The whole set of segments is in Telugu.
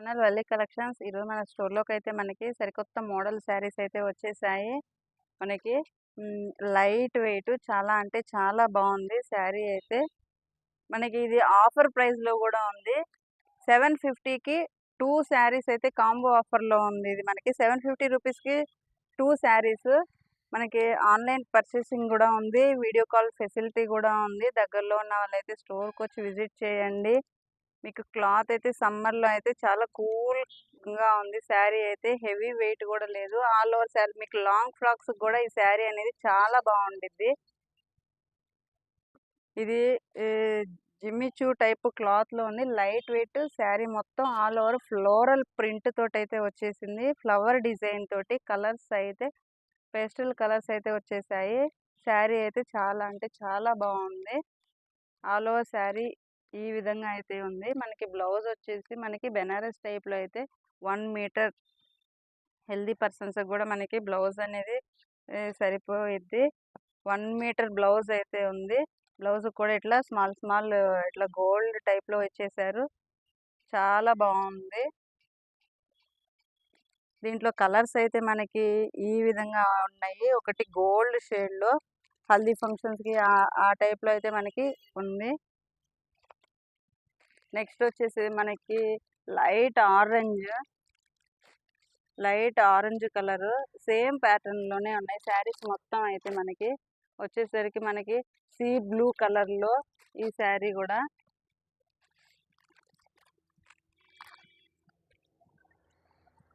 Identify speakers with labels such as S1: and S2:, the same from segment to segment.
S1: Channel Valli collections. ఈరోజు మన స్టోర్లోకి అయితే మనకి సరికొత్త మోడల్ శారీస్ అయితే వచ్చేసాయి. మనకి లైట్ వెయిట్ చాలా అంటే చాలా బాగుంది శారీ అయితే. మనకి ఇది ఆఫర్ ప్రైస్లో కూడా ఉంది. 750కి 2 శారీస్ అయితే కాంబో ఆఫర్లో ఉంది. ఇది మనకి 750 రూపీస్కి 2 శారీస్. మనకి ఆన్లైన్ పర్చేసింగ్ కూడా ఉంది, వీడియో కాల్ ఫెసిలిటీ కూడా ఉంది. దగ్గరలో ఉన్న వాళ్ళైతే స్టోర్కి వచ్చి విజిట్ చేయండి. మీకు క్లాత్ అయితే సమ్మర్లో అయితే చాలా కూల్గా ఉంది. శారీ అయితే హెవీ వెయిట్ కూడా లేదు. ఆల్ ఓవర్ శారీ మీకు లాంగ్ ఫ్రాక్స్ కూడా ఈ శారీ అనేది చాలా బాగుండిద్ది. ఇది జిమ్మిచూ టైప్ క్లాత్లో ఉంది. లైట్ వెయిట్ శారీ మొత్తం ఆల్ ఓవర్ ఫ్లోరల్ ప్రింట్ తోటి అయితే వచ్చేసింది. ఫ్లవర్ డిజైన్ తోటి కలర్స్ అయితే పేస్టల్ కలర్స్ అయితే వచ్చేసాయి. శారీ అయితే చాలా అంటే చాలా బాగుంది. ఆల్ ఓవర్ శారీ ఈ విధంగా అయితే ఉంది. మనకి బ్లౌజ్ వచ్చేసి మనకి బెనారస్ టైప్లో అయితే 1 మీటర్ హెల్దీ పర్సన్స్ కూడా మనకి బ్లౌజ్ అనేది సరిపోయిద్ది. 1 మీటర్ బ్లౌజ్ అయితే ఉంది. బ్లౌజ్ కూడా ఇట్లా స్మాల్ ఇట్లా గోల్డ్ టైప్లో ఇచ్చేసారు. చాలా బాగుంది. దీంట్లో కలర్స్ అయితే మనకి ఈ విధంగా ఉన్నాయి. ఒకటి గోల్డ్ షేడ్లో హల్దీ ఫంక్షన్స్కి ఆ టైప్లో అయితే మనకి ఉంది. నెక్స్ట్ వచ్చేసి మనకి లైట్ ఆరెంజ్ కలర్ సేమ్ ప్యాటర్న్లోనే ఉన్నాయి శారీస్ మొత్తం అయితే. మనకి వచ్చేసరికి మనకి సీ బ్లూ కలర్లో ఈ శారీ కూడా.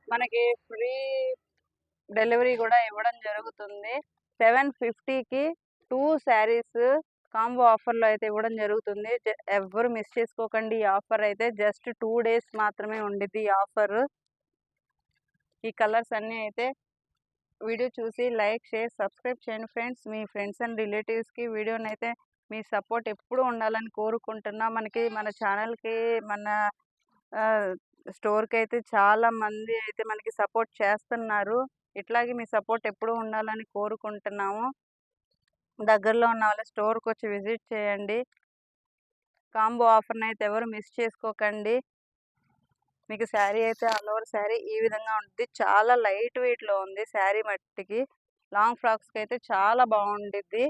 S1: మనకి ఫ్రీ డెలివరీ కూడా ఇవ్వడం జరుగుతుంది. 750కి 2 శారీస్ కాంబో ఆఫర్లో అయితే ఇవ్వడం జరుగుతుంది. ఎవరు మిస్ చేసుకోకండి. ఈ ఆఫర్ అయితే జస్ట్ 2 డేస్ మాత్రమే ఉండిద్ది ఈ ఆఫర్. ఈ కలర్స్ అన్నీ అయితే వీడియో చూసి లైక్, షేర్, సబ్స్క్రైబ్ చేయండి ఫ్రెండ్స్. మీ ఫ్రెండ్స్ అండ్ రిలేటివ్స్కి వీడియోని అయితే మీ సపోర్ట్ ఎప్పుడు ఉండాలని కోరుకుంటున్నా. మనకి మన ఛానల్కి మన స్టోర్కి అయితే చాలా మంది అయితే మనకి సపోర్ట్ చేస్తున్నారు. ఇట్లాగే మీ సపోర్ట్ ఎప్పుడు ఉండాలని కోరుకుంటున్నాము. దగ్గరలో ఉన్న వాళ్ళ స్టోర్కి వచ్చి విజిట్ చేయండి. కాంబో ఆఫర్ని అయితే ఎవరు మిస్ చేసుకోకండి. మీకు శారీ అయితే ఆల్ ఓవర్ శారీ ఈ విధంగా ఉంటుంది. చాలా లైట్ వెయిట్లో ఉంది శారీ మట్టికి. లాంగ్ ఫ్రాక్స్కి అయితే చాలా బాగుండిద్ది.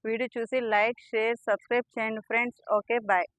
S1: వీడియో చూసి లైక్, షేర్, సబ్స్క్రైబ్ చేయండి ఫ్రెండ్స్. Okay, bye.